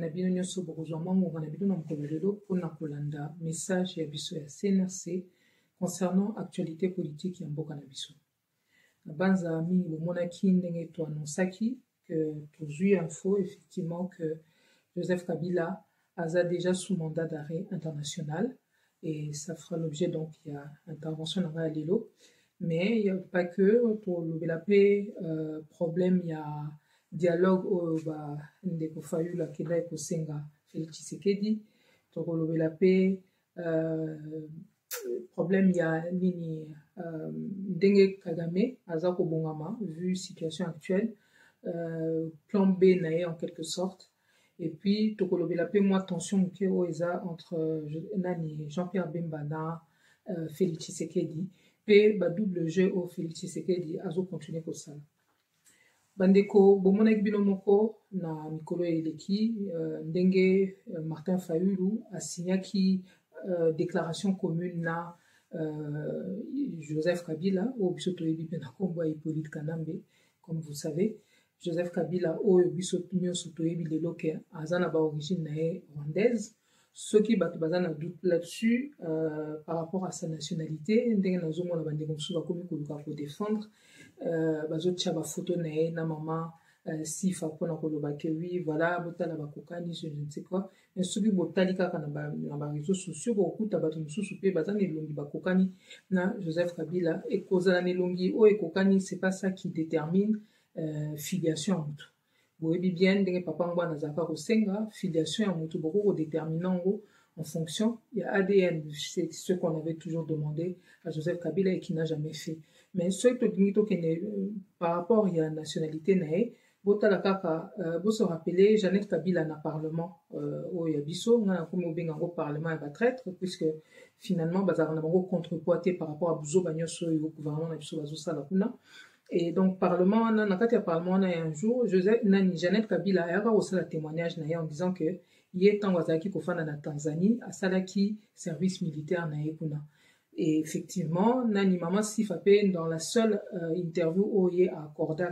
na bino nyonso bokozwa mwangonga na bino na mokolo lelo mpona kolanda message ya biso ya CNRC concernant actualité politique ya mboka na biso. Na banza mingi bomonaki ndenge toannonsaki que tozwi info effectivement que Joseph Kabila aza déjà sous mandat d'arrêt international et ça fera l'objet donc il y a intervention na ngai lelo, mais il y a pas que pour le problème il y a dialogue oyo ndeko Fayulu akendaki kosenga Félix Tshisekedi, tokolobela mpe problème ya nini ndenge Kagame aza kobongama vu situation actuelle, plan B na ye en quelque sorte, et puis tokolobela mpe mwa tension moke oyo eza entre Jean-Pierre Bemba na Félix Tshisekedi mpe double jeu oyo Félix Tshisekedi azokontinue kosala. Bandeko bomonaki bino moko na mikolo eleki ndenge Martin Fayulu asignaki déclaration commune na Joseph Kabila oyo biso toyebi mpe na kombo ya Hippolyte Kanambe. Comme vous savez, Joseph Kabila oyo biso nyonso toyebi lelo ke aza na baorigine na ye rwandaise. Soki bato baza na doute là-dessus par rapport à sa nationalité, ndenge nazomona bandeko mosusu bakomi koluka kodéfendre bazotia bafoto na ye na mama sifa mpona koloba ke oui voilà botala bakokani je ne sais quoi, mais soki botali kaka na bareseau sociaux bokokuta bato mosusu mpe baza na elongi bakokani na Joseph Kabila. Ekozala na elongi oyo ekokani, c'est pas ça qui détermine filiation ya motu. Boyebi bien ndenge papa ngwana azalaka kosenga filiation ya motu boko kodétermine yango en fonction ya ADN. C'est ce qu'on avait toujours demandé à Joseph Kabila et qui n'a jamais fait. Mais ce que par rapport à la nationalité nae, botala kaka se rappeler Jeannette Kabila na parlement au yabiso ngana komo bengango parlement ya traître, puisque finalement bazara na bango contrepoité par rapport à buzo banyoso yo gouvernement na biso bazo sala kuna. Et donc parlement na kati ya parlement na un jour Jeannette Kabila ayaka osala témoignage na ye en disant que ye tango azalaki kofanda na Tanzanie asalaki service militaire na ye kuna. Et effectivement, Nani Mama Sifapé, dans la seule interview où il a accordé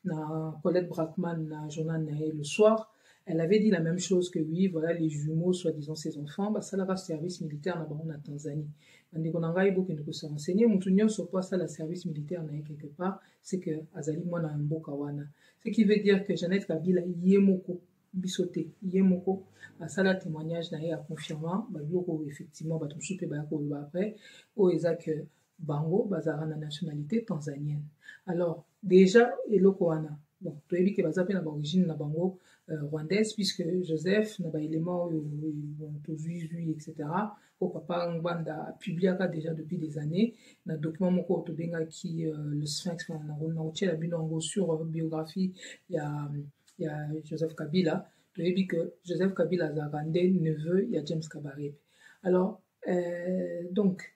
na Colette Brackman, na journal Naé le soir, elle avait dit la même chose que oui, voilà, les jumeaux, soi-disant ses enfants, ça la service militaire na Tanzanie. Tandis qu'on a beaucoup de se renseigner, Moutounion sur quoi ça, la service militaire Naé quelque part, c'est que Azali Mwana Mboka Wana. Ce qui veut dire que Jeannette Kabila Yemoko, bisoté Yemoko, à ça la témoignage n'a confirmant effectivement après que Bango bazara na nationalité tanzanienne. Alors déjà elokoana bon tu as vu que baza pe na origine na bango rwandaise, puisque Joseph na ba éléments tout vu etc. au papa Ngbanda a publié déjà depuis des années na document moko to benga qui le Sphinx na la binongo sur biographie il y a Joseph Kabila. Tu as dit que Joseph Kabila a rendé neveu, il y a James Kabarebe. Alors, donc,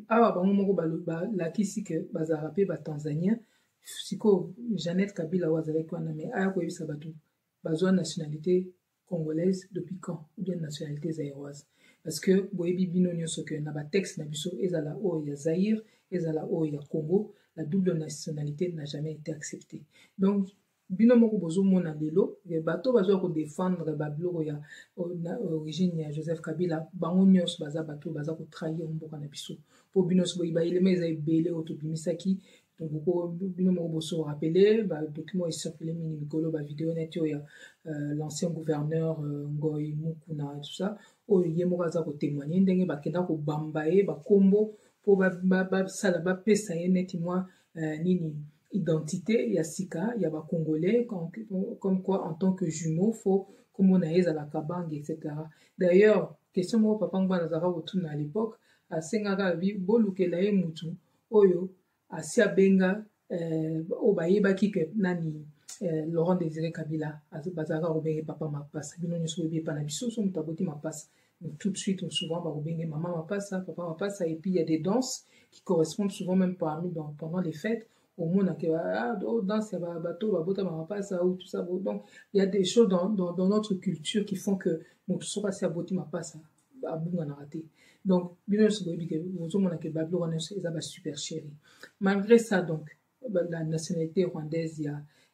la kisi que bazarape ba Tanzanien, siko Jeannette Kabila was avec wana mais aya ko yisa batu bazwa nationalité congolaise depuis quand, ou bien nationalité zaïroise, parce que boyebi bino nyonso que na ba texte na biso ezala o ya Zaïre, ezala o ya Congo, la double nationalité n'a jamais été acceptée. Donc bino moko bozomona lelo bato bazwa ko défendre babiloko ya origine ya Joseph Kabila bango nyonso baza bato baza ko trahir mboka na biso po bino so ba elema eza ebele otobimisaki. Donc bino moko boso rappeler ba document est circulé mini mikolo ba vidéo net ya l'ancien gouverneur Ngoy Mukuna tout ça o yemo za ko témoigner ndenge bakenda ko bambaye ba kombo po ba sala ba pesa net moi nini identité ya sika ya ba congolais comme quoi en tant que jumeau faut comme on a à la kabang etc. D'ailleurs question mo papa ngwana zara otuna à l'époque a sengaka bi bolukela ye mutu oyo asia benga o bayeba ki ke nani Laurent Désiré Kabila bazaka robenge papa mapasa bino nyoso bi pa na biso so mutaboti mapasa. Donc, tout de suite, souvent, maman mapasa, papa mapasa, et puis il y a des danses qui correspondent souvent même pendant les fêtes. Au monde danse bateau babota mapasa ou tout ça. Donc il y a des choses dans notre culture qui font que mon so passer à boti mapasa abunga na raté. Donc bien sûr vous mona que bablo wana eza ba super chéri. Malgré ça donc la nationalité rwandaise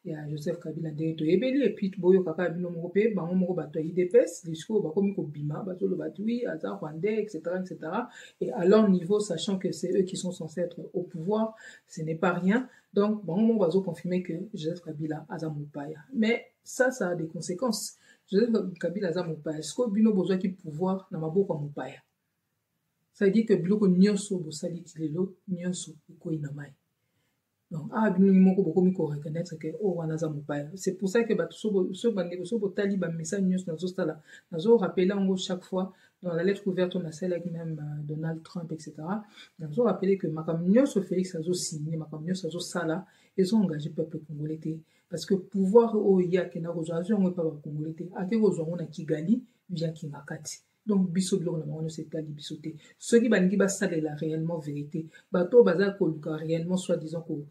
il ya Joseph Kabila ndenge toyebeli et puis boyo kaka bino moko pe bango moko bato ya IDPS lisiko bakomi kobima bato le bato oui aza rwandais etc. Et à leur niveau sachant que c'est eux qui sont censés être au pouvoir ce n'est pas rien donc bango moko bazo confirmer que Joseph Kabila aza mopaya mais ça a des conséquences Joseph Kabila aza mopaya siko bino bozwaki pouvoir na maboko ya mopaya ça veut dire que biloko nyonso bosali ti lelo nyonso ekoyi na mai donc bino moko bokomi ko reconnaître que wana aza mopaya c'est pour ça que bato so bandeko so botali bamessage nyonso nazosala nazo rappeler yango chaque fois dans la lettre ouverte on a celle avec même Donald Trump etc. nazo rappeler que makambo nyonso Félix azosigné makambo nyonso azosala ezo engagé peuple congolais te parce que pouvoir oyo ye akenda kozwa azwi yango epa bacongolais te ake kozwa yango na Kigali via Kingakati donc biso biloko na bango nyonso etali biso te soki balingi basalela réellement vérité bato baza koluka réellement soi-disant pour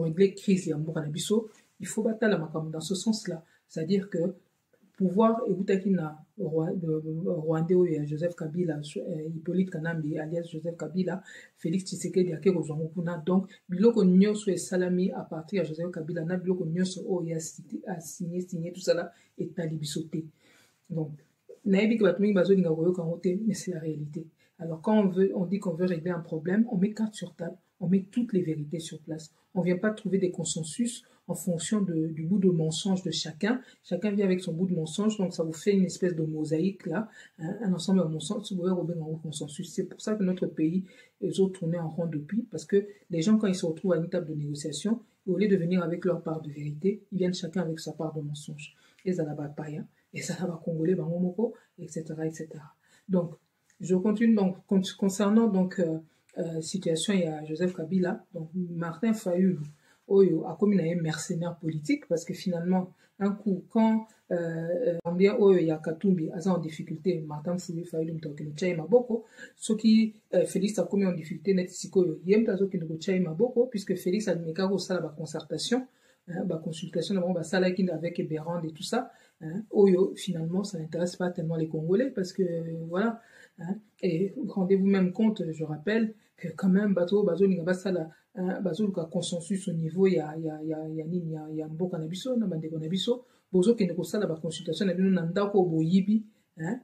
régler crise ya mboka na biso il faut batala makambo dans ce sens-là c'est-à-dire que pouvoir ebutaki na rwandais oyo ya Joseph Kabila Hippolyte Kanambe alias Joseph Kabila Félix Tshisekedi ake kozwa ngo kuna donc biloko nyonso esalami à partir ya Joseph Kabila na biloko nyonso oyo a signé tout ça là etali biso te donc nayebi ke bato mingi bazolinga koyoka yango te mais c'est la réalité alors quand on dit qu'on veut régler un problème on met carte sur table on met toutes les vérités sur place on vient pas trouver des consensus en fonction du bout de mensonge de chacun vient avec son bout de mensonge donc ça vous fait une espèce de mosaïque là un ensemble de mensonges vous voyez un consensus c'est pour ça que notre pays est tourné en rond depuis parce que les gens quand ils se retrouvent à une table de négociation au lieu de venir avec leur part de vérité ils viennent chacun avec sa part de mensonge et ça n'a pas païen et ça va congolais bango moko etc. donc je continue donc concernant donc situation il y a Joseph Kabila donc Martin Fayulu oyo akomi na ye mercenaire politique parce que finalement un coup quand bien oyo ya Katumbi aza en difficulté Martin Fayulu mtokino chai maboko soki Félix akomi en difficulté net sikoyo yem tazokino chai maboko puisque Félix alimeka ko sala ba concertation consultation avec Bérand et tout ça oyo finalement ça n'intéresse pas tellement les Congolais parce que voilà et rendez-vous même compte je rappelle que quand même bazo ninga basala bazo ka consensus au niveau ya mboka na biso na bandeko na biso bozo kende ko sala ba consultation na bino na ndako boyibi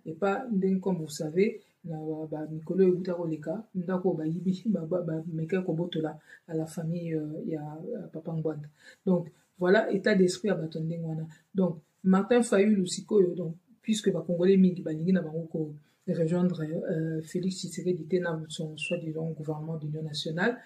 et pas comme vous savez na ba mikolo ebuta koleka ndako bayibi ba meka ko botola à la famille ya Papa Ngwanda donc voilà état d'esprit à bato ndenge wana donc Martin Fayulu sikoyo donc puisque ba Congolais mingi balingi na bango ko rejoindre Félix Tshisekedi tena son soi-disant gouvernement d'union nationale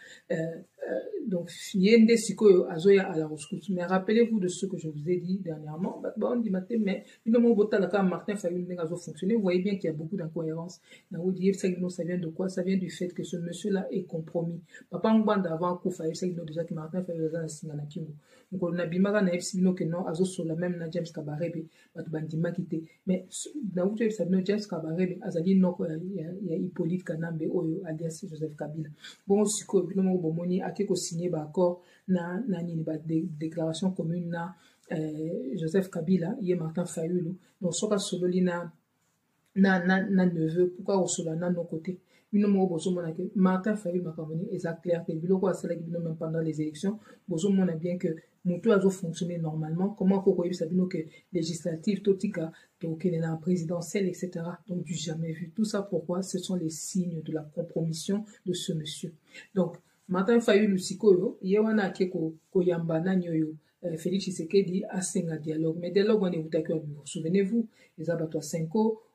donc yende sikoyo azoya à la rescousse mais rappelez-vous de ce que je vous ai dit dernièrement on dit mais une moment botala comme Martin Fayulu n'engazo fonctionner vous voyez bien qu'il y a beaucoup d'incohérences na vous dire ça vient de quoi ça vient du fait que ce monsieur là est compromis Papa Ngwanda avant coup Fayulu ça déjà que Martin Fayulu a singana kimu donc na bimaka na FCBino que non azo sur la même na James Kabarebe bato bandima kité mais na vous dire ça James Kabarebe azali noko ya Hippolyte Kanambe oyo alias Joseph Kabila bon siko bino mo bomoni akeko signé ba accord na nini ba déclaration commune na Joseph Kabila ye Martin Fayulu donc soka sololi na neveu pourquoi au solana nos côtés bino mo bozomona que Martin Fayulu makamoni exact clair que biloko asala bino même pendant les élections bozomona bien que mutu azo fonctionner normalement comment ko koyebisa bino que législative totika donc il est dans la présidentielle etc. donc du jamais vu tout ça pourquoi ce sont les signes de la compromission de ce monsieur donc Martin Fayulu sikoyo ye wana akeko koyamba na nyoyo Félix Tshisekedi asenga dialogue mais dialogue on ebutaki wa souvenez-vous les abattoirs 5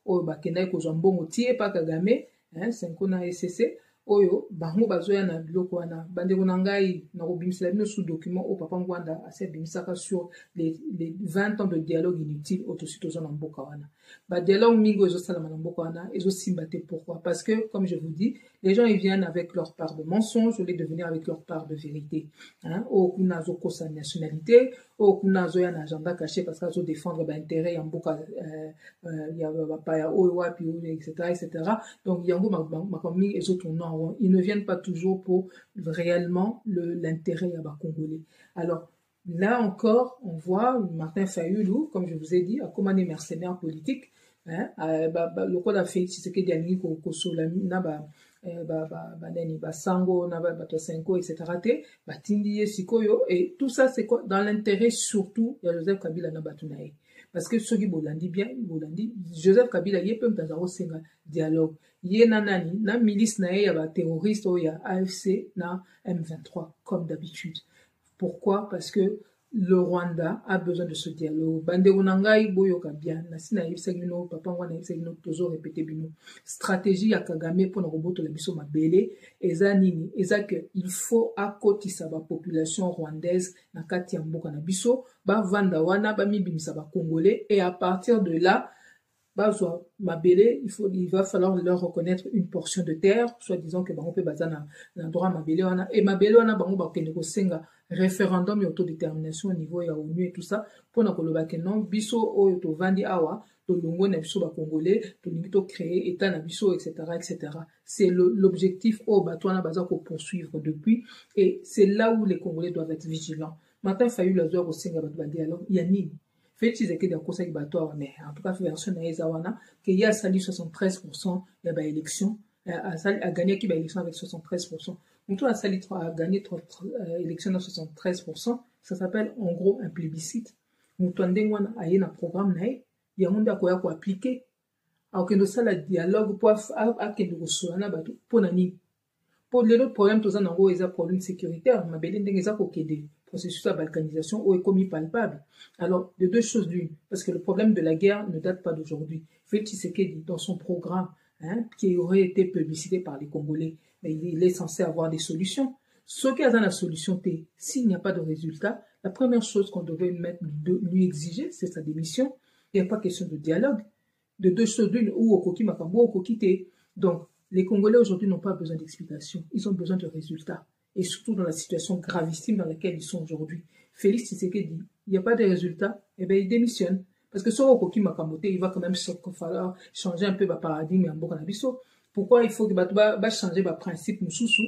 oyo bakendaki kozwa mbongo tie pa Kagame 5 na SCC oyo bango bazoya na biloko wana bandeko na ngai na kobimisela bino sous document au Papa Ngwanda ase bimisaka sur les 20 ans de dialogue inutile autosito na mboka wana ba dialogue mingo ezosalama na mboka wana ezosimba te pourquoi parce que comme je vous dis les gens ils viennent avec leur part de mensonge au lieu de venir avec leur part de vérité au kuna zo kosa nationalité au kuna zo ya na agenda caché parce qu'ils zo défendre ba intérêt ya mboka ya ba ya oyo wapi etc. donc yango makomi ezotourna ils ne viennent pas toujours pour réellement l'intérêt ya ba Congolais alors là encore, on voit Martin Fayulu, comme je vous ai dit, a commandé mercenaires politiques. Le code a fait ce que Diani Kosola Sango, Bato Senko, etc. Batindi, Sikoyo, et tout ça, c'est quoi? Dans l'intérêt surtout de Joseph Kabila na Batunae. Parce que ceux qui bolandi bien, bolandi, Joseph Kabila, il peut me senga dialogue. Yé nanani, na milice nae, ya ba terroriste, ou ya AFC, na M23, comme d'habitude. Pourquoi? Parce que le Rwanda a besoin de ce dialogue. Banderonangai boyoka bien. Nasina yibsegino, papa wana yibsegino, toujours répéter bino. Stratégie ya Kagame pour na roboto la biso mabele. Eza nini? Eza que il faut akotisa ba population rwandaise na kati ya mboka na biso. Ba vanda wana, ba mibimisa ba congolais. Et à partir de là, bazwa mabele, il va falloir leur reconnaître une portion de terre, soit disant que bango pe bazana na droit mabele wana, et mabele wana bango ba kende ko senga référendum et autodétermination au niveau ya ONU et tout ça, pour na koloba ke non, biso oyo to vandi awa, to longo na biso ba congolais, to ningi to créer état na biso, etc., etc. C'est l'objectif au batouana baza ko poursuivre depuis, et c'est là où les Congolais doivent être vigilants. Martin Fayulu la zoa ko senga bat bandi, alors il y a nini? Félix Tshisekedi a conseillé Batoire, mais en tout cas, version Naezawana, qu'il y a sali 73%, il y a élection, a gagné qui élection avec 73%. Donc, a sali a gagné élection dans 73%, ça s'appelle en gros un plébiscite. Donc, on a un programme, il y a un monde à quoi appliquer. Alors que nous ça, le dialogue pour nani. Pour les autres problèmes, tous en gros, il y a un problème sécuritaire, mais il y a un processus de balkanisation où est commis palpable. Alors, de deux choses l'une, parce que le problème de la guerre ne date pas d'aujourd'hui. Félix Tshisekedi, dans son programme, qui aurait été publicité par les Congolais, mais il est censé avoir des solutions. Ce qui a dans la solution, s'il n'y a pas de résultat, la première chose qu'on devrait lui exiger, c'est sa démission. Il n'y a pas question de dialogue. De deux choses l'une, ou au Koki Makambo, au Koki. Donc, les Congolais aujourd'hui n'ont pas besoin d'explications. Ils ont besoin de résultats. Et surtout dans la situation gravissime dans laquelle ils sont aujourd'hui. Félix Tshisekedi dit, il n'y a pas de résultats, eh bien il démissionne. Parce que sur Okoki Makamote, il va quand même falloir changer un peu le paradigme en Bokanabiso. Pourquoi il faut que changer le principe Moussoussou,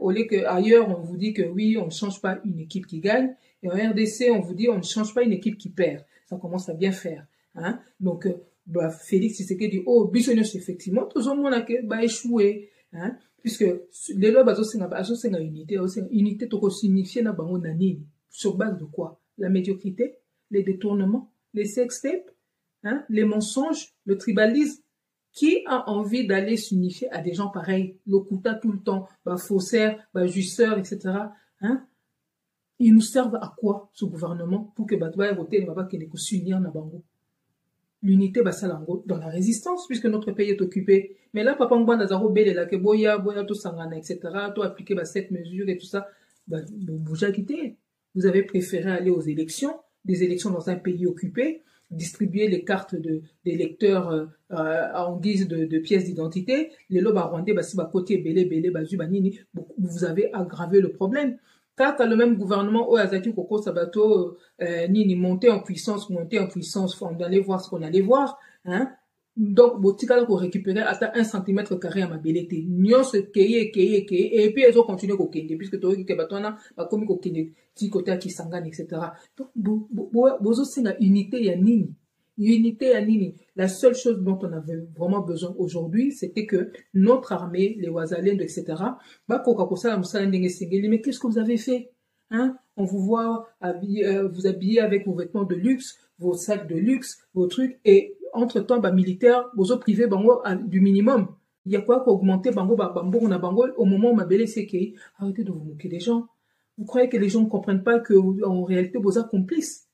au lieu qu'ailleurs on vous dit que oui, on ne change pas une équipe qui gagne, et en RDC on vous dit on ne change pas une équipe qui perd. Ça commence à bien faire. Donc, Félix Tshisekedi dit, oh, bisognos effectivement, tout le monde a échoué. Puisque les lois bazosenga unité toko signifier na bango nanini sur base de quoi? La médiocrité, les détournements, les sextapes, les mensonges, le tribalisme. Qui a envie d'aller s'unifier à des gens pareils? Lokuta tout le temps, faussaires, justeurs, etc. Ils nous servent à quoi, ce gouvernement, pour que batouba voter ne va pas s'unir na bango? L'unité basalango dans la résistance, puisque notre pays est occupé. Mais là, papa Ngba Nazaro Bele, la Keboya, Boya, tout sangana, etc., tout appliquer cette mesure et tout ça, vous avez quitté. Vous avez préféré aller aux élections, des élections dans un pays occupé, distribuer les cartes d'électeurs en guise de pièces d'identité. Les lobes rwandais, si côté Bele, Bele, Bazu, Banini, vous avez aggravé le problème. Quand le même gouvernement au Azaki Koko Sabato Nini monter en puissance, on allait voir ce qu'on allait voir, donc botika ko récupérer à 1 centimètre carré à ma belete nyon se keye et puis ils ont continué ko kende puisque to ki batona ba komi ko kende ti côté qui sangane, etc. Donc bozo singa unité ya nini. La seule chose dont on avait vraiment besoin aujourd'hui, c'était que notre armée, les Ouazalènes, etc., mais qu'est-ce que vous avez fait? On vous voit vous habiller avec vos vêtements de luxe, vos sacs de luxe, vos trucs, et entre-temps, militaire, bozo privé, du minimum. Il y a quoi qu'augmenter, au moment où ma belle c'est arrêtez de vous moquer des gens. Vous croyez que les gens ne comprennent pas que, en réalité, vous êtes complices?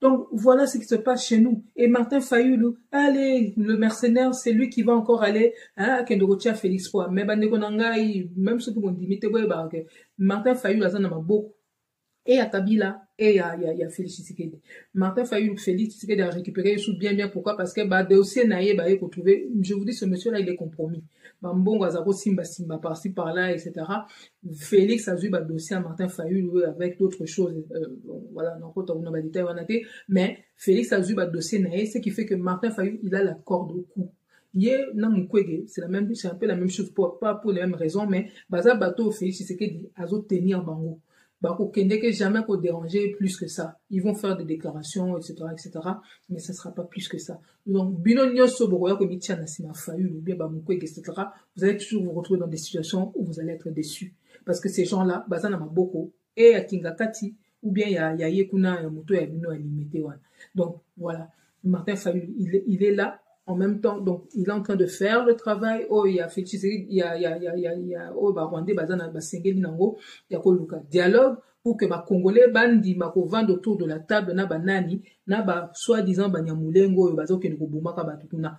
Donc, voilà ce qui se passe chez nous. Et Martin Fayulu, allez, le mercenaire, c'est lui qui va encore aller, à Kendorotia Félix Poa. Mais, même ceux qui vont limiter, Martin Fayulu, ça n'a pas beaucoup. Et à Kabila, et il y a Félix Tshisekedi. Martin Fayulu, Félix Tshisekedi a récupéré sous bien, pourquoi? Parce que, dossier naïe, retrouvé, je vous dis, ce monsieur-là, il est compromis. Mbongo azako simba par-ci, par-là, etc. Félix a vu dossier à Martin Fayulu avec d'autres choses, voilà, mais Félix a vu dossier naïe, ce qui fait que Martin Fayulu, il a la corde au cou. C'est un peu la même chose, pas pour les mêmes raisons, mais baza bateau Félix Tshisekedi azo tenir bango. bah, qu'au que jamais qu'au déranger plus que ça. Ils vont faire des déclarations, etc., mais ça sera pas plus que ça. Donc, bino nyonso boroya ko mitia na sima fayu, ou bien, bah, moukwek, etc., vous allez toujours vous retrouver dans des situations où vous allez être déçus. Parce que ces gens-là, bah, ça n'a pas beaucoup. Et à Tingakati, ou bien il y a Yekuna, Moto, et Bino, limité, donc, voilà. Martin Fayulu, il est là en même temps, donc il est en train de faire le travail. Oh, il y a fait, il y a, oh, bah, Rwandais, bah, bah, Sengeli Nango, il y a quoi, dialogue pour que ma Congolais bandi ma vendre autour de la table na banani na ba soi-disant banyamulengo bazo ke ngobuma ka batu na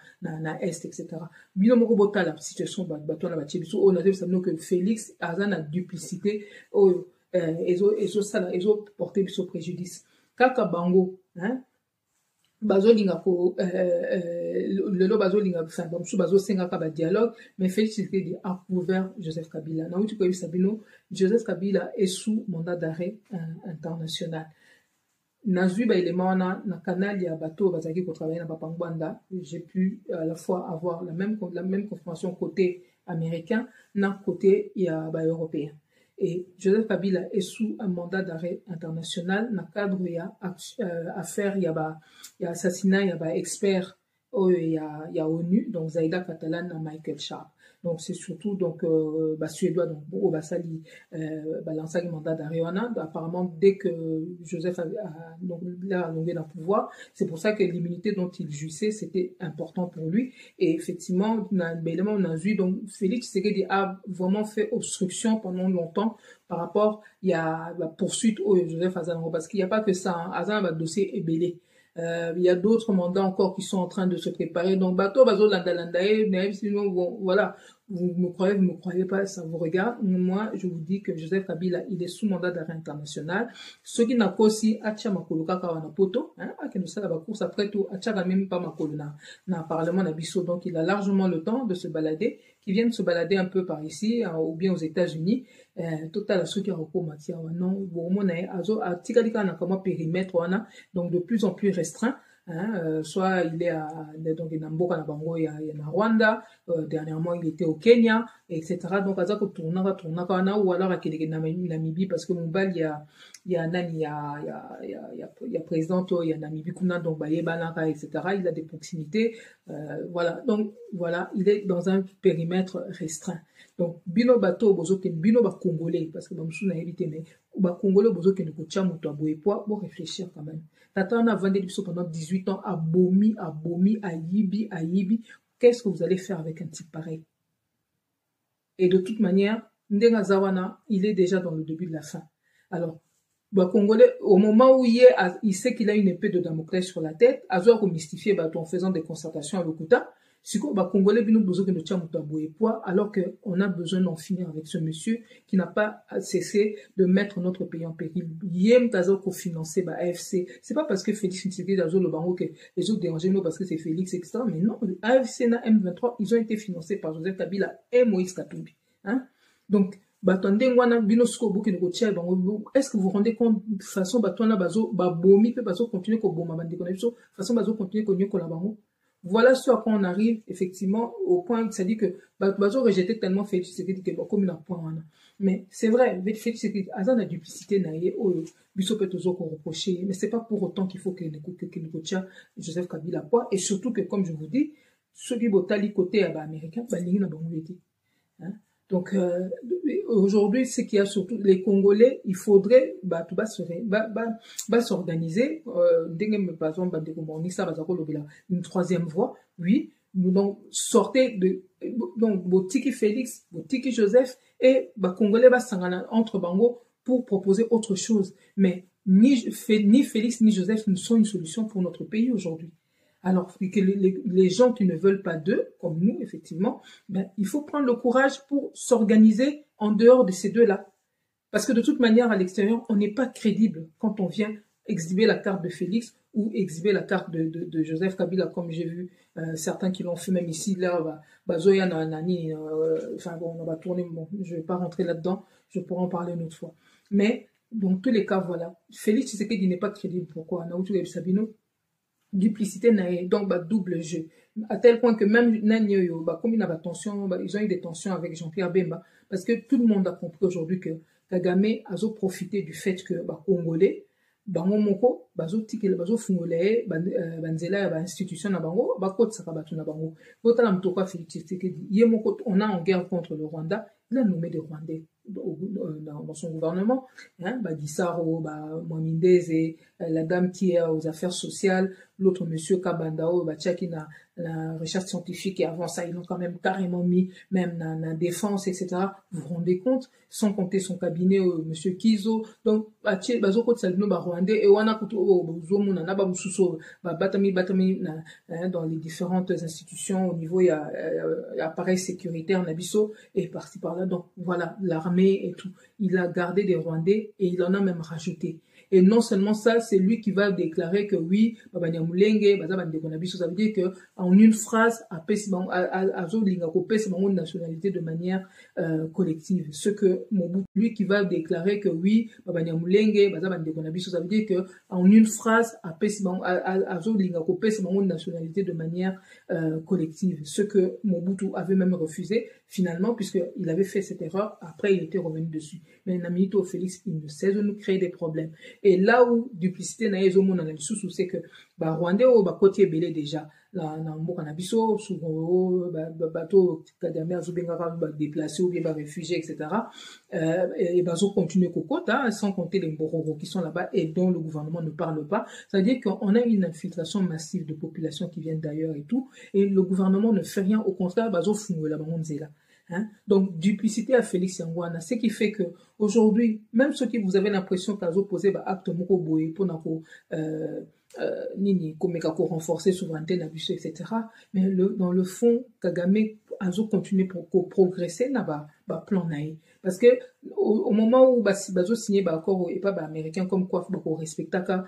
est etc. Bino moko bota la situation bato na batie biso on a dit ça que Félix azana duplicité oh ezo porter biso préjudice kaka bango hein bazolinga ko lelo bazolinga enfin bamusu bazosenga ka ba dialogue mais Félix Tshisekedi a couvert Joseph Kabila na uti ko Sabino Joseph Kabila est sous mandat d'arrêt international nazui ba élément na canal ya bateau bazaki ko travailler na Bapangwanda j'ai pu à la fois avoir la même confirmation côté américain na côté ya ba européen. Et Joseph Kabila est sous un mandat d'arrêt international dans le cadre il y a affaire il y a assassinat il y a expert il y a ONU donc Zaida Catalan et Michael Sharp. Donc c'est surtout donc suédois donc au Basali lancé le mandat d'arrêt apparemment dès que Joseph a donc là dans le pouvoir, c'est pour ça que l'immunité dont il jouissait c'était important pour lui et effectivement on a vu donc Félix Tshisekedi a vraiment fait obstruction pendant longtemps par rapport il y a la poursuite au Joseph Azango parce qu'il n'y a pas que ça Azango dossier est belé. Il y a d'autres mandats encore qui sont en train de se préparer. Donc, bateau, sinon, bon, voilà. Vous me croyez pas, ça vous regarde. Moi, je vous dis que Joseph Kabila, il est sous mandat d'arrêt international. Ceux qui n'a pas aussi, Acha Makolo Kaka Poto, hein, à nous ça, la course après tout, Acha même pas Makolo na parlement d'Abisso. Donc, il a largement le temps de se balader, qui viennent se balader un peu par ici, ou bien aux États-Unis. Total à ceux qui recours matière, non, bon, mon azo, à Tikalika n'a comment périmètre, donc de plus en plus restreint. Hein, soit il est donc il y a Rwanda, dernièrement il était au Kenya, etc. Donc à ça que tourna ou alors à Namibie parce que mon bal il y a président il y a Namibie kuna donc Banaka etc. Il a des proximités, voilà donc voilà il est dans un périmètre restreint. Donc bino bato bozo ken bino ba congolais parce que bamsou na évité mais ba congolais bozo ken ko tia muto aboye poa bon réfléchir quand même. Tata on a vendu biso pendant 18 ans à Bomi, à Yibi. Qu'est-ce que vous allez faire avec un type pareil? Et de toute manière, Ndenga Zawana, il est déjà dans le début de la fin. Alors, bah, Congolais, au moment où il sait qu'il a une épée de Damoclès sur la tête, Azor ko mystifier en faisant des concertations à Lokuta, Congolais bino besoin que nous tient poids alors qu'on a besoin d'en finir avec ce monsieur qui n'a pas cessé de mettre notre pays en péril. Yem tazo ko financer AFC. C'est pas parce que Félix Tshisekedi dazo le bango que les autres dérangent nous parce que c'est Félix etc. Mais non, AFC na M23 ils ont été financés par Joseph Kabila et Moïse Katumbi. Hein? Donc est-ce que vous vous rendez compte de façon batona bazo babomi peut bazo continuer ko boma bande connexion façon bazo continuer ko nyokola bango. Voilà ce à quoi on arrive effectivement au point ça dit que bazo rejeté tellement Félix Tshisekedi que comme un point mais c'est vrai Félix Tshisekedi azan la duplicité naie biso peut toujours reprocher mais c'est pas pour autant qu'il faut que Nkocha Joseph Kabila quoi et surtout que comme je vous dis ceux qui botali côté américain balingi na bango été hein. Donc aujourd'hui, ce qu'il y a surtout les Congolais, il faudrait s'organiser. Une troisième voie, oui. Donc sortez de donc Botiki Félix, Botiki Joseph et Congolais entre Bango pour proposer autre chose. Mais ni Félix ni Joseph ne sont une solution pour notre pays aujourd'hui. Alors que les gens qui ne veulent pas d'eux, comme nous, effectivement, il faut prendre le courage pour s'organiser en dehors de ces deux-là. Parce que de toute manière, à l'extérieur, on n'est pas crédible quand on vient exhiber la carte de Félix ou exhiber la carte de Joseph Kabila, comme j'ai vu certains qui l'ont fait même ici, là, Zoya Nani, enfin bon, on va tourner, bon, je vais pas rentrer là-dedans, je pourrai en parler une autre fois. Mais, dans tous les cas, voilà. Félix Tshisekedi n'est pas crédible. Pourquoi? Naoutou Sabino, duplicité donc double jeu à tel point que même comme il y a tension ils ont eu des tensions avec Jean-Pierre Bemba parce que tout le monde a compris aujourd'hui que Kagame a profité du fait que Congolais bango moko bazotikela bazofungola ye banzela ya institution na bango bakotisaka bato na bango botala mutoko ya Félix Tshisekedi ye moko on a en guerre contre le Rwanda, il a nommé des Rwandais dans son gouvernement, hein, Badissaro, Mwamindeze, la dame qui est aux affaires sociales, l'autre monsieur Kabandao, qui na la recherche scientifique, et avant ça, ils l'ont quand même carrément mis, même dans la défense, etc. Vous vous rendez compte, sans compter son cabinet, monsieur Kizo. Donc, bazoko tsalino ba Rwandais, et wana kuto bozomo na ba mususo batami dans les différentes institutions au niveau il y a appareil sécuritaire nabiso et parti par là. Donc voilà, l'armée et tout, il a gardé des Rwandais et il en a même rajouté. Et non seulement ça, c'est lui qui va déclarer que oui, ça veut dire que en une phrase, une nationalité de manière collective. Ce que Mobutu, lui qui va déclarer que oui, ça veut dire que en une phrase, une nationalité de manière collective. Ce que Mobutu avait même refusé finalement, puisqu'il avait fait cette erreur, après il était revenu dessus. Mais Namito Félix, il ne cesse de nous créer des problèmes. Et là où duplicité na yezo mona na lisusu, c'est que Rwandais au côté belé déjà na mboka na biso souvent bato Kagame azobenga déplacés ou bien réfugiés, etc. Et bazo continuer kokota sans compter les Mbororo qui sont là-bas et dont le gouvernement ne parle pas. C'est-à-dire qu'on a une infiltration massive de populations qui viennent d'ailleurs et tout, et le gouvernement ne fait rien, au contraire bazo fungo la bangonzela. Hein? Donc, duplicité à Félix Yangwana, ce qui fait que aujourd'hui, même ceux qui vous avez l'impression qu'ils ont posé acte moko boye pour nini komeka ko renforcer souveraineté n'abus etc. Mais dans le fond, Kagame a continué pour progresser na plan naï. Parce que au moment où bazo signé accord et pas américain comme quoi ko respectaka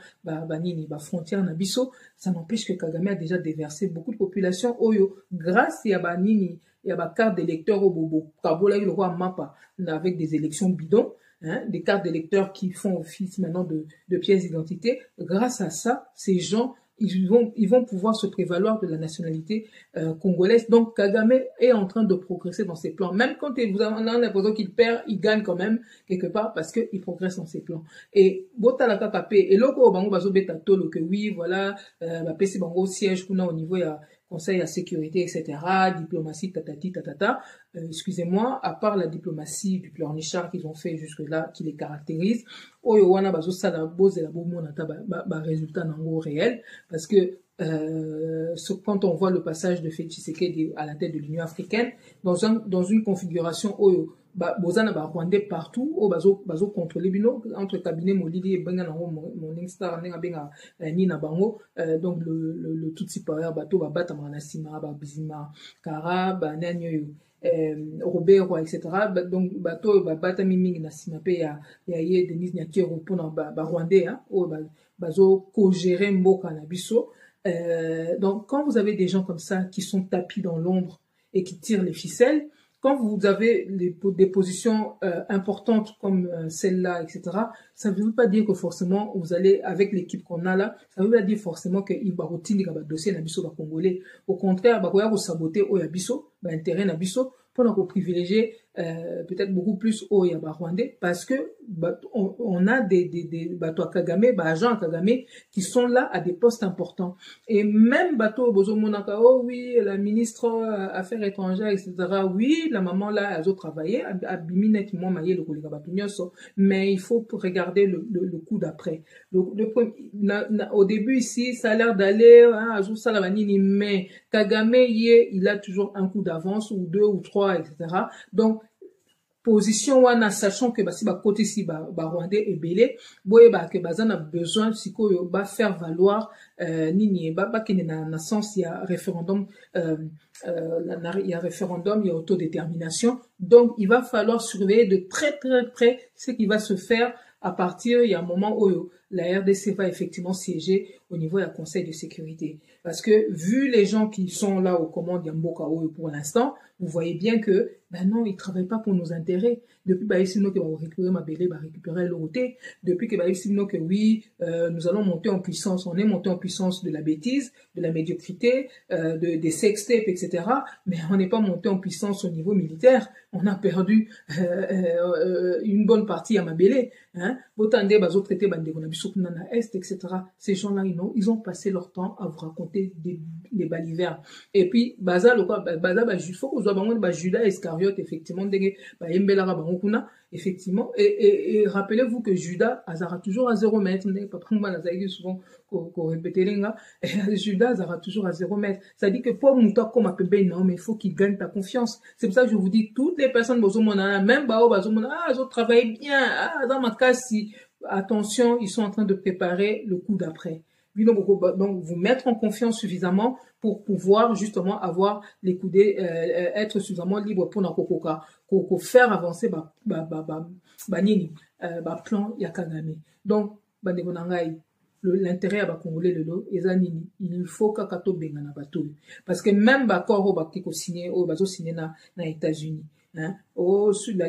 nini frontière nabiso, ça n'empêche que Kagame a déjà déversé beaucoup de populations oyo grâce à nini il y a des cartes d'électeurs au bobo. Kabola, il aura un mapa avec des élections bidons, hein, des cartes d'électeurs qui font office maintenant de pièces d'identité. Grâce à ça, ces gens, ils vont pouvoir se prévaloir de la nationalité congolaise. Donc, Kagame est en train de progresser dans ses plans. Même quand vous avez l'impression qu'il perd, il gagne quand même quelque part parce qu'il progresse dans ses plans. Et Bota KKP, et loko bango bazo beta tolo que oui, voilà, PC bango siège kuna au niveau ya Conseil à sécurité, etc., diplomatie, tatati, tatata. Excusez-moi, à part la diplomatie du pleurnichard qu'ils ont fait jusque-là, qui les caractérise, oyo wana bazo sala bose la bomo nata résultat nango réel, parce que quand on voit le passage de Félix Tshisekedi à la tête de l'Union africaine, dans une configuration oyo bozana Rwandais partout o bazo contrôler bino entre cabinet molili et benga nango morning star nenga benga ni na bango, donc le Tutsi Power bato bata manasima bizima kara nanyo Robert etc. Donc bato bata mingi na sima pe ya ye Denis Nyakero pour na Rwandais o bazo co-gérer mboka na biso. Donc quand vous avez des gens comme ça qui sont tapis dans l'ombre et qui tirent les ficelles, quand vous avez des positions importantes comme celle-là, etc., ça ne veut pas dire que forcément vous allez, avec l'équipe qu'on a là, ça ne veut pas dire forcément qu'il va retirer le dossier nabiso congolais. Au contraire, il va saboter au yabiso, intérêt nabiso, pour privilégier peut-être beaucoup plus au Yaba Rwandais, parce que on a des bateaux Kagame, agents Kagame qui sont là à des postes importants. Et même bateau Bozo Monaka, oh oui, la ministre Affaires étrangères, etc. Oui, la maman là, elle a travaillé, mais il faut regarder le coup d'après. Au début ici, ça a l'air d'aller, mais Kagame, il a toujours un coup d'avance, ou deux, ou trois, etc. Donc, position wana sachant que si côté si Rwandais est belé boye que bazan a besoin siko ba faire valoir nini kene na sens il y a référendum il y a référendum, il y a autodétermination, donc il va falloir surveiller de très très près ce qui va se faire à partir il y a un moment où la RDC va effectivement siéger au niveau du Conseil de sécurité. Parce que, vu les gens qui sont là aux commandes d'Yamboka pour l'instant, vous voyez bien que, ben non, ils ne travaillent pas pour nos intérêts. Depuis, bah, ici, nous, que va récupérer ma belle, va récupérer l'autre. Depuis que, bah, ici, nous, que oui, nous allons monter en puissance. On est monté en puissance de la bêtise, de la médiocrité, des sextapes, etc. Mais on n'est pas monté en puissance au niveau militaire. On a perdu, une bonne partie à ma belle, hein. Botandé, bazo traité, bande, on a vu Est, etc. Ces gens-là, ils ont passé leur temps à vous raconter des balivernes. Et puis, baza, le quoi, baza, bah, faut qu'on soit, Judas Iscariote, effectivement, effectivement, et rappelez-vous que Judas azara toujours à 0 mètre, souvent qu'on répète Judas azara toujours à 0 mètre. Ça dit que pour Mouta comme appelé non, mais il faut qu'il gagne ta confiance. C'est pour ça que je vous dis, toutes les personnes, même Bao, ils travaillent bien, dans ma cas, si, attention, ils sont en train de préparer le coup d'après. Donc, vous mettre en confiance suffisamment pour pouvoir justement avoir les coudées, être suffisamment libre pour n'akokoka, pour faire avancer plan Yakagame. Donc, l'intérêt à Congolais le lot, il faut qu'akato bengana bato. Parce que même bakoro bakiko signé, signé na États-Unis. Hein,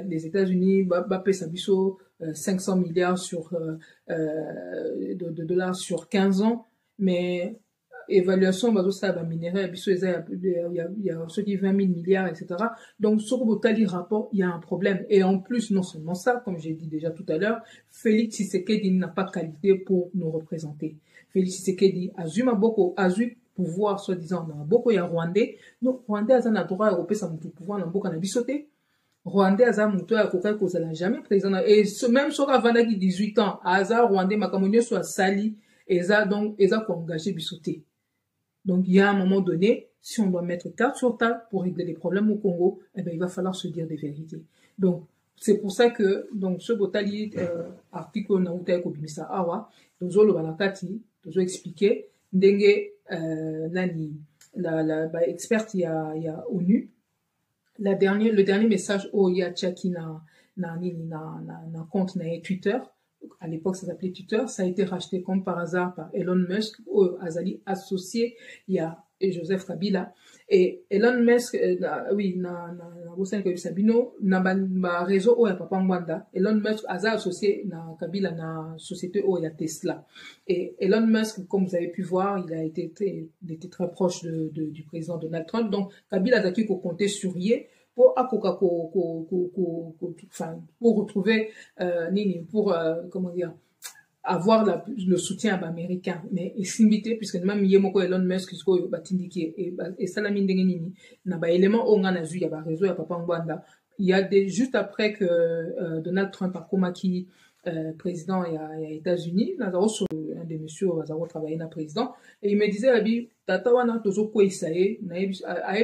les États-Unis, Sabiso, 500 milliards de dollars sur 15 ans, mais évaluation, ça, minéraire, il y a ceux qui 20 000 milliards, etc. Donc, sur le rapport, il y a un problème. Et en plus, non seulement ça, comme j'ai dit déjà tout à l'heure, Félix Tshisekedi n'a pas de qualité pour nous représenter. Félix Tshisekedi a pouvoir, soi-disant, dans beaucoup, il y a Rwandais. Donc, Rwandais a un droit européen, ça me pouvoir dans beaucoup, on a bisoté. Rwandais a muto ya kokai kozala jamais président et même sur avandaki 18 ans aza Rwandais makamonyo soit sali eza ko engager bisoté. Donc il y a un moment donné, si on doit mettre carte sur table pour régler les problèmes au Congo, eh ben il va falloir se dire des vérités. Donc c'est pour ça que donc ce botali article na uta ko bimisa awa dozo lo balakati dozo expliquer ndenge nani la experte il y a ONU. Le dernier message ya Tchaki na compte na Twitter. À l'époque, ça s'appelait Twitter. Ça a été racheté comme par hasard par Elon Musk, Azali associé, il y a Joseph Kabila. Et Elon Musk, Sabino, na réseau ya Papa Mwanda. Elon Musk a associé na Kabila na société ya Tesla. Et Elon Musk, comme vous avez pu voir, il était très proche du président Donald Trump. Donc, Kabila a dit qu'on comptait sur lui pour retrouver comment dire, avoir le soutien américain. Mais il s'invite puisque même Yemoko Elon Musk et Salamine Dengenini n'a pas élément on a vu il y a réseau il y a Papa Mwanda. Il y a juste après que Donald Trump a commis président il y a États-Unis, un des messieurs a travaillé dans président et il me disait abi tata wana tozo ko isaye na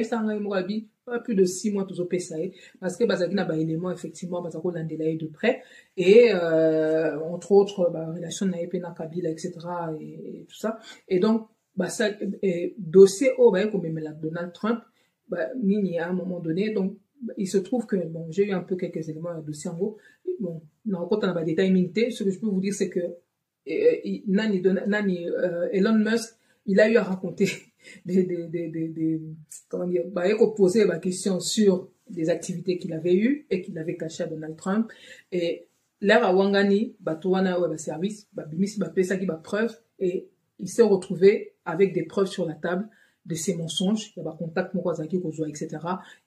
sanga morabi pas plus de 6 mois tozo pesaye parce que bazaki na ba élément effectivement bazako landelaye de près et entre autres relation na epena Kabila etc. et tout ça et donc ça dossier au ko memela Donald Trump nini à un moment donné donc il se trouve que bon j'ai eu un peu quelques éléments à dossier en gros bon non quand on a pas détail limité ce que je peux vous dire c'est que Elon Musk il a eu à raconter comment dire poser ma question sur des activités qu'il avait eues et qu'il avait cachées à Donald Trump et l'air à Wangani batuana service bimisi pesa qui preuve et il s'est retrouvé avec des preuves sur la table de ses mensonges il y a contact mokozaki kozwa etc.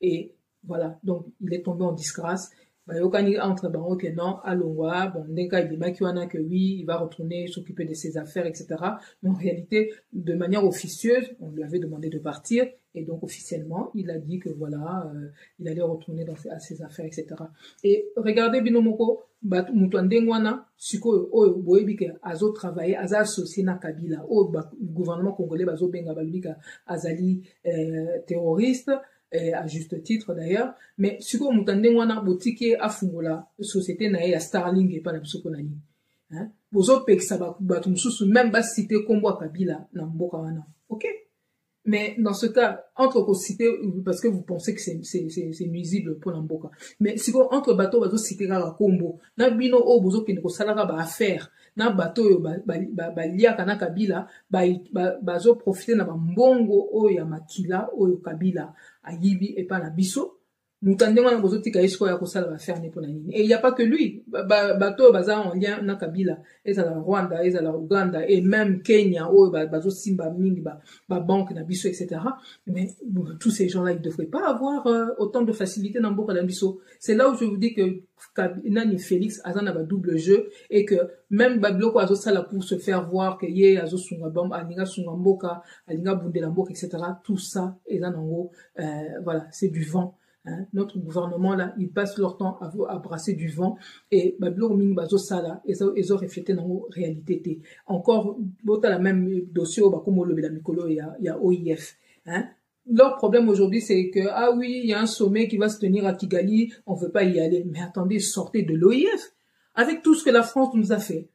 et voilà donc il est tombé en disgrâce entre que non, Alongwa, bon, que oui, il va retourner s'occuper de ses affaires, etc. Mais en réalité, de manière officieuse, on lui avait demandé de partir, et donc officiellement, il a dit que voilà, il allait retourner à ses affaires, etc. Et regardez, Binomoko, Mutwandengwana, Siko, Boebike, Azo travaillé, Aza associé na Kabila, gouvernement congolais, Bazo Benga Balubika, Azali, terroriste, à juste titre d'ailleurs mais siko mutande wana botiki afungola société na ya Starlink et pas la bisokonani hein bozo pekisa ba mususu même ba cité kombo Kabila na mboka wana OK Mais dans ce cas, entre citer, parce que vous pensez que c'est nuisible pour l'amboka. Mais si vous, entre bateau, bateau, citer la combo. Na bino, oh, bozo, qui ne salara ba affaire. Na bateau, liaka na kabila, bazo profiter na ba mbongo, oh, ya makila, oh, kabila, ayibi, et pas na biso. Mutande wana bozo tika isko ya kosala ba faire pour nani. Et il y a pas que lui. Bateau baza en lien na kabila, ezala Rwanda, ezala Uganda et même Kenya oh bazo simba mingi ba banque na biso etc. Mais tous ces gens-là ils devraient pas avoir autant de facilité dans boka na biso. C'est là où je vous dis que nani Félix azana ba double jeu et que même babloko azo sala pour se faire voir que ye azo sunga bam alinga sunga mboka, alinga bundela mboka etc. Tout ça ezanango voilà, c'est du vent. Hein, notre gouvernement là, ils passent leur temps à brasser du vent et babilo ming bazo sala ils ont reflété dans nos réalités. Encore bota la même dossier au bakomo le la mikolo il y a OIF. Hein. Leur problème aujourd'hui c'est que ah oui il y a un sommet qui va se tenir à Kigali, on veut pas y aller. Mais attendez, sortez de l'OIF avec tout ce que la France nous a fait.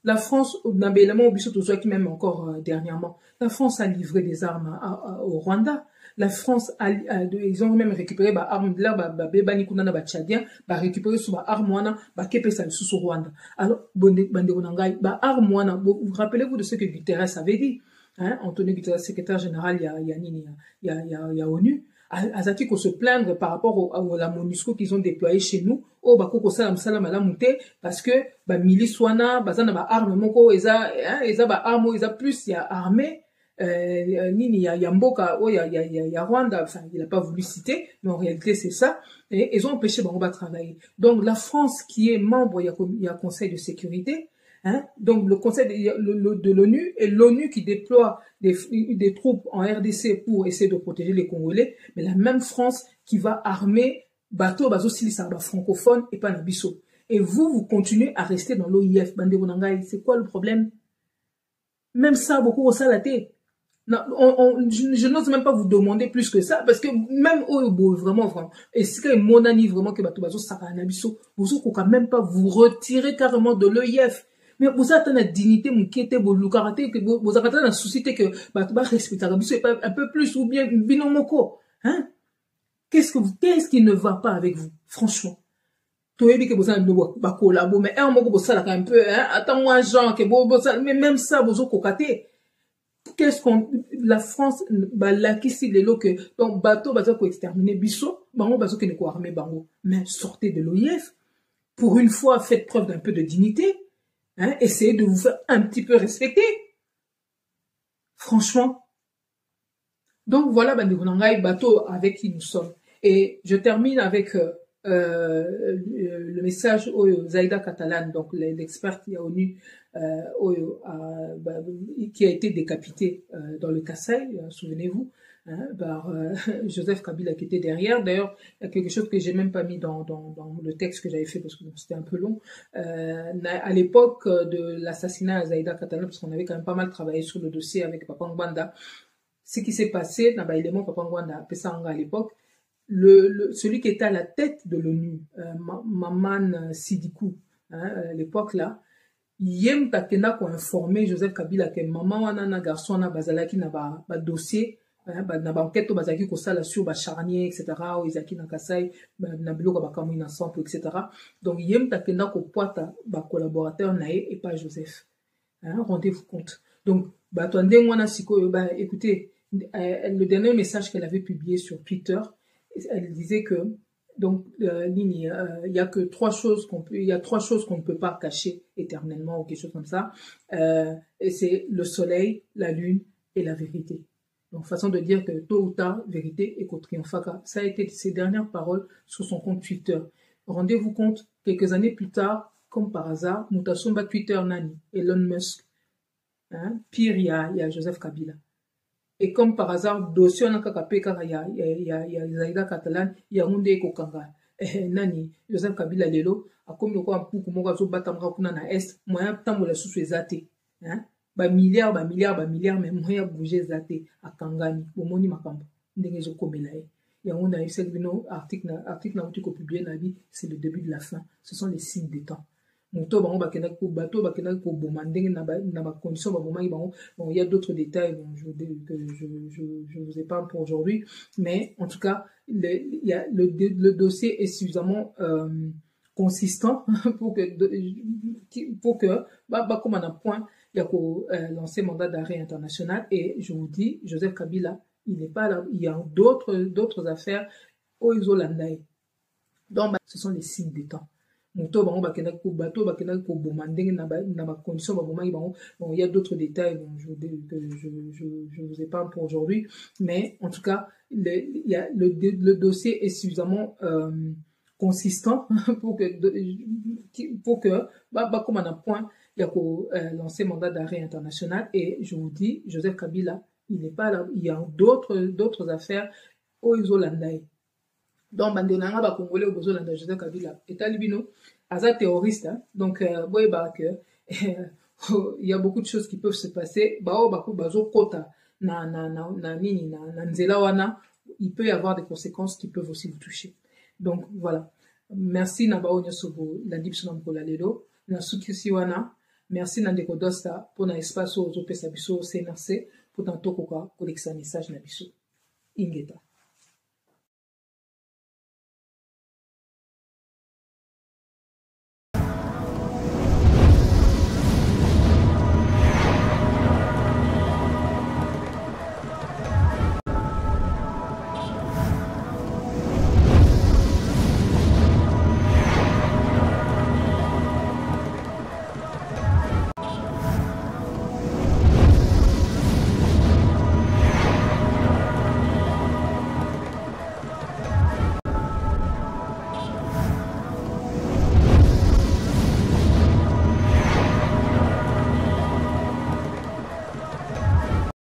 La France, qui même encore dernièrement, la France a livré des armes au Rwanda. La France ils ont même récupéré bah armes là bah bébani kuna na ba tchadien bah récupéré sous bah armes wana bah kepesa sous Rwanda. Alors bande onangai bah armes wana vous rappelez-vous de ce que Guterres avait dit hein, Antonio Guterres secrétaire général il y a ONU azaki ko se plaindre par rapport à la MONUSCO qu'ils ont déployé chez nous oh bah koko salam monté parce que bah milice wana bazana ba armes moko eza ba armes eza plus il y a armée nini ya mboka oh ya Rwanda enfin il a pas voulu citer mais en réalité c'est ça et ils ont empêché Bango de travailler. Donc la France qui est membre il y a Conseil de sécurité hein, donc le Conseil de l'ONU et l'ONU qui déploie des troupes en RDC pour essayer de protéger les Congolais, mais la même France qui va armer bateau bazo silisa ba francophone et pas nabiso. Et vous continuez à rester dans l'OIF bande bonangai, c'est quoi le problème? Même ça beaucoup au salaté. Non, je n'ose même pas vous demander plus que ça, parce que même vraiment, et c'est mon ami vraiment que bateau ça va nabiso, vous quand même pas vous retirer carrément de l'OIF. Mais vous avez la dignité, vous quittez vos karaté, que vous avez la société que bateau respecte un peu plus ou bien binomoko, hein? Qu'est-ce qui ne va pas avec vous, franchement? Toi, que vous avez un collabo, mais un mot ça là un peu, hein? Attends-moi, Jean, que vous mais même ça, vous avez cocaté. La France, bah, là, qui c'est les lots que, donc, bateau, ko exterminer, bisso, bango, bateau, qui n'est quoi armé, bango. Mais sortez de l'OIF. Pour une fois, faites preuve d'un peu de dignité. Hein, essayez de vous faire un petit peu respecter. Franchement. Donc, voilà, Bandigonangai, bateau avec qui nous sommes. Et je termine avec, le message au Zaïda Catalan, donc l'expert qui a ONU, qui a été décapité dans le Kasaï, souvenez-vous, hein, par Joseph Kabila qui était derrière. D'ailleurs, il y a quelque chose que j'ai même pas mis dans le texte que j'avais fait parce que c'était un peu long. À l'époque de l'assassinat à Zaïda Catalan, parce qu'on avait quand même pas mal travaillé sur le dossier avec Papa Ngwanda, ce qui s'est passé, élément Papa Ngwanda appelé ça à l'époque, celui qui était à la tête de l'ONU, Maman Sidikou, hein, à l'époque là, yem takenda ko informé Joseph Kabila que maman wana na garçon na bazalaki na ba dossier hein, na ba enquête bazaki ko sala sur ba charnier etc. ou izaki na Kasai na biloko ba kamu na centre etc. Donc yem takenda ko poata ba collaborateur nae et pas Joseph. Hein, rendez-vous compte. Donc ba to ndenge wana siko ba écoutez le dernier message qu'elle avait publié sur Twitter, elle disait que donc il y a que trois choses qu'on ne peut pas cacher éternellement ou quelque chose comme ça, et c'est le soleil, la lune et la vérité. Donc façon de dire que tôt ou tard vérité et triomphaka. Ça a été ses dernières paroles sur son compte Twitter. Rendez-vous compte, quelques années plus tard, comme par hasard, Mutasumba Twitter nani Elon Musk, hein, pire il y a Joseph Kabila. Et comme par hasard, dossier na kakape kaka ya Zaïda Catalan, ya munde kokanga. Nani, Joseph Kabila lelo, akomi ko ampuku moko zo batamra kuna na est, moya tambola susu ezate. Hein? Ba milliards, mais moya bouger ezate akangani, bomoni makambo. Ndenge zo komela e. Ya on a eu cette article na uti ko publier na bi, c'est le début de la fin. Ce sont les signes des temps. moto bango bakenda ko bato bakenda ko bomandenge na ba condition ba moment bango. Bon, il y a d'autres détails dont je vous épargne pour aujourd'hui, mais en tout cas le dossier est suffisamment consistant pour que comme on a point il y a lancer mandat d'arrêt international. Et je vous dis, Joseph Kabila, il n'est pas là, il y a d'autres affaires au Isolandais. Donc ce sont les signes des temps. Moto bango bakenda ko bato bakenda ko bomandenge na ba condition ba moment bango. Bon, il y a d'autres détails dont je vous épargne pour aujourd'hui, mais en tout cas le dossier est suffisamment consistant pour que comme on a point il y a lancer mandat d'arrêt international. Et je vous dis, Joseph Kabila, il n'est pas là, il y a d'autres affaires au Isolandais. Donc bandenanga ba congolais au Bozolanda Joseph Kabila etalibino aza terroriste, hein? Donc boye ba que il y a beaucoup de choses qui peuvent se passer bao ba ko bazo kota na nzela wana, il peut y avoir des conséquences qui peuvent aussi vous toucher. Donc voilà, merci na bao nyosobo la dipso na mkola lelo na sukisi wana. Merci na ndeko Dosta pour na espace ozo pesa biso CNRC pour tanto koka kolekisa message na biso ingeta.